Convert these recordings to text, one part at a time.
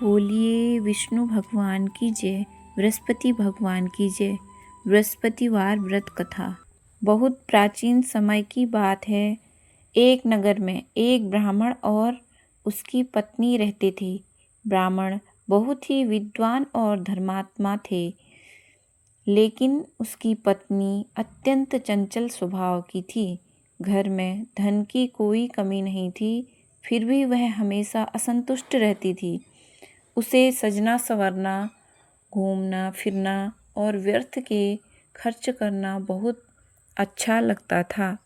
बोलिए विष्णु भगवान की जय, बृहस्पति भगवान की जय। बृहस्पतिवार व्रत कथा। बहुत प्राचीन समय की बात है। एक नगर में एक ब्राह्मण और उसकी पत्नी रहते थे। ब्राह्मण बहुत ही विद्वान और धर्मात्मा थे, लेकिन उसकी पत्नी अत्यंत चंचल स्वभाव की थी। घर में धन की कोई कमी नहीं थी, फिर भी वह हमेशा असंतुष्ट रहती थी। उसे सजना संवरना, घूमना फिरना और व्यर्थ के खर्च करना बहुत अच्छा लगता था।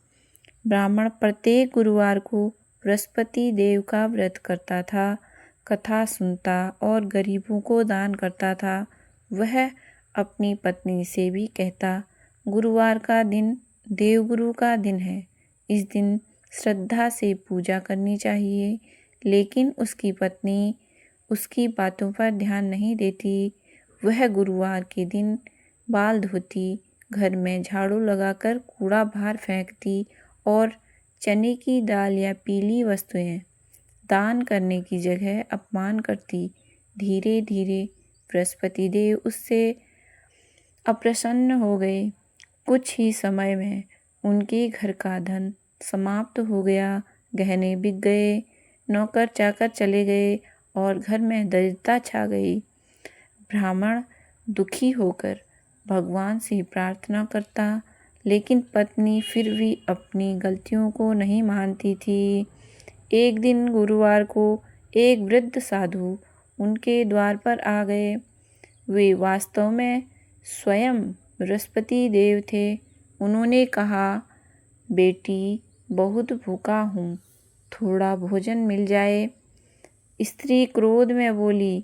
ब्राह्मण प्रत्येक गुरुवार को बृहस्पति देव का व्रत करता था, कथा सुनता और गरीबों को दान करता था। वह अपनी पत्नी से भी कहता, गुरुवार का दिन देवगुरु का दिन है, इस दिन श्रद्धा से पूजा करनी चाहिए। लेकिन उसकी पत्नी उसकी बातों पर ध्यान नहीं देती। वह गुरुवार के दिन बाल धोती, घर में झाड़ू लगाकर कूड़ा बाहर फेंकती और चने की दाल या पीली वस्तुएं दान करने की जगह अपमान करती। धीरे धीरे बृहस्पति देव उससे अप्रसन्न हो गए। कुछ ही समय में उनके घर का धन समाप्त हो गया, गहने बिक गए, नौकर चाकर चले गए और घर में दरिद्रता छा गई। ब्राह्मण दुखी होकर भगवान से प्रार्थना करता, लेकिन पत्नी फिर भी अपनी गलतियों को नहीं मानती थी। एक दिन गुरुवार को एक वृद्ध साधु उनके द्वार पर आ गए। वे वास्तव में स्वयं बृहस्पति देव थे। उन्होंने कहा, बेटी, बहुत भूखा हूँ, थोड़ा भोजन मिल जाए। स्त्री क्रोध में बोली,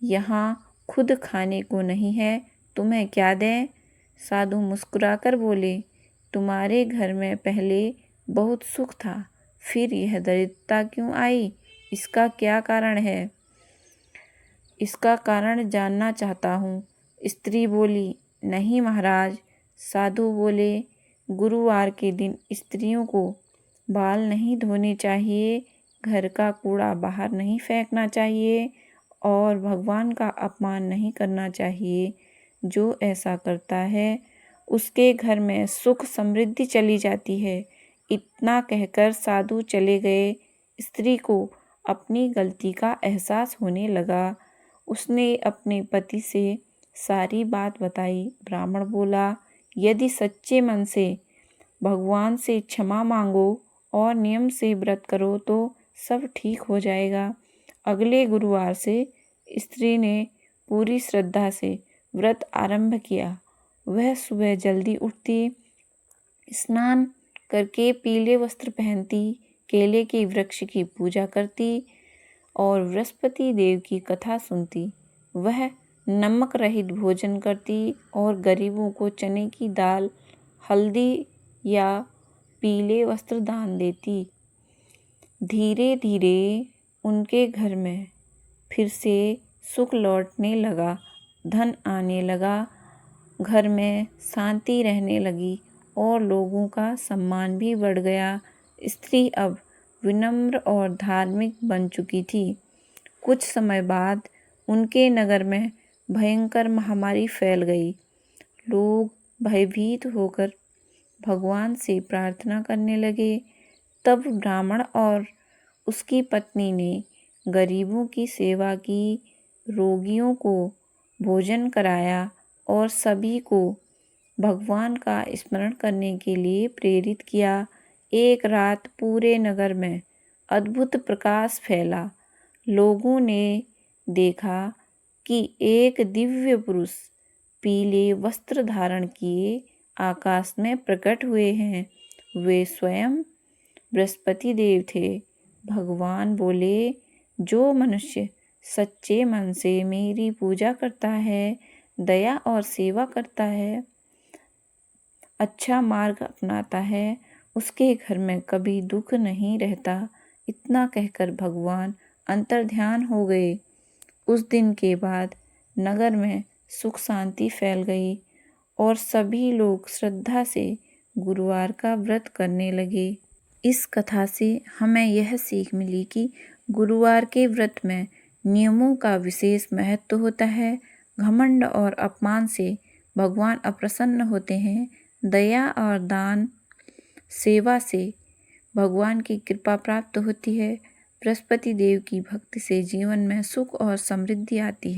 यहाँ खुद खाने को नहीं है, तुम्हें क्या दें? साधु मुस्कुराकर बोले, तुम्हारे घर में पहले बहुत सुख था, फिर यह दरिद्रता क्यों आई? इसका क्या कारण है? इसका कारण जानना चाहता हूँ। स्त्री बोली, नहीं महाराज। साधु बोले, गुरुवार के दिन स्त्रियों को बाल नहीं धोने चाहिए, घर का कूड़ा बाहर नहीं फेंकना चाहिए और भगवान का अपमान नहीं करना चाहिए। जो ऐसा करता है उसके घर में सुख समृद्धि चली जाती है। इतना कहकर साधु चले गए। स्त्री को अपनी गलती का एहसास होने लगा। उसने अपने पति से सारी बात बताई। ब्राह्मण बोला, यदि सच्चे मन से भगवान से क्षमा मांगो और नियम से व्रत करो तो सब ठीक हो जाएगा। अगले गुरुवार से स्त्री ने पूरी श्रद्धा से व्रत आरंभ किया। वह सुबह जल्दी उठती, स्नान करके पीले वस्त्र पहनती, केले के वृक्ष की पूजा करती और बृहस्पति देव की कथा सुनती। वह नमक रहित भोजन करती और गरीबों को चने की दाल, हल्दी या पीले वस्त्र दान देती। धीरे धीरे उनके घर में फिर से सुख लौटने लगा, धन आने लगा, घर में शांति रहने लगी और लोगों का सम्मान भी बढ़ गया। स्त्री अब विनम्र और धार्मिक बन चुकी थी। कुछ समय बाद उनके नगर में भयंकर महामारी फैल गई। लोग भयभीत होकर भगवान से प्रार्थना करने लगे। तब ब्राह्मण और उसकी पत्नी ने गरीबों की सेवा की, रोगियों को भोजन कराया और सभी को भगवान का स्मरण करने के लिए प्रेरित किया। एक रात पूरे नगर में अद्भुत प्रकाश फैला। लोगों ने देखा कि एक दिव्य पुरुष पीले वस्त्र धारण किए आकाश में प्रकट हुए हैं। वे स्वयं बृहस्पति देव थे। भगवान बोले, जो मनुष्य सच्चे मन से मेरी पूजा करता है, दया और सेवा करता है, अच्छा मार्ग अपनाता है, उसके घर में कभी दुख नहीं रहता। इतना कहकर भगवान अंतर्ध्यान हो गए। उस दिन के बाद नगर में सुख शांति फैल गई और सभी लोग श्रद्धा से गुरुवार का व्रत करने लगे। इस कथा से हमें यह सीख मिली कि गुरुवार के व्रत में नियमों का विशेष महत्व होता है। घमंड और अपमान से भगवान अप्रसन्न होते हैं। दया और दान सेवा से भगवान की कृपा प्राप्त होती है। बृहस्पति देव की भक्ति से जीवन में सुख और समृद्धि आती है।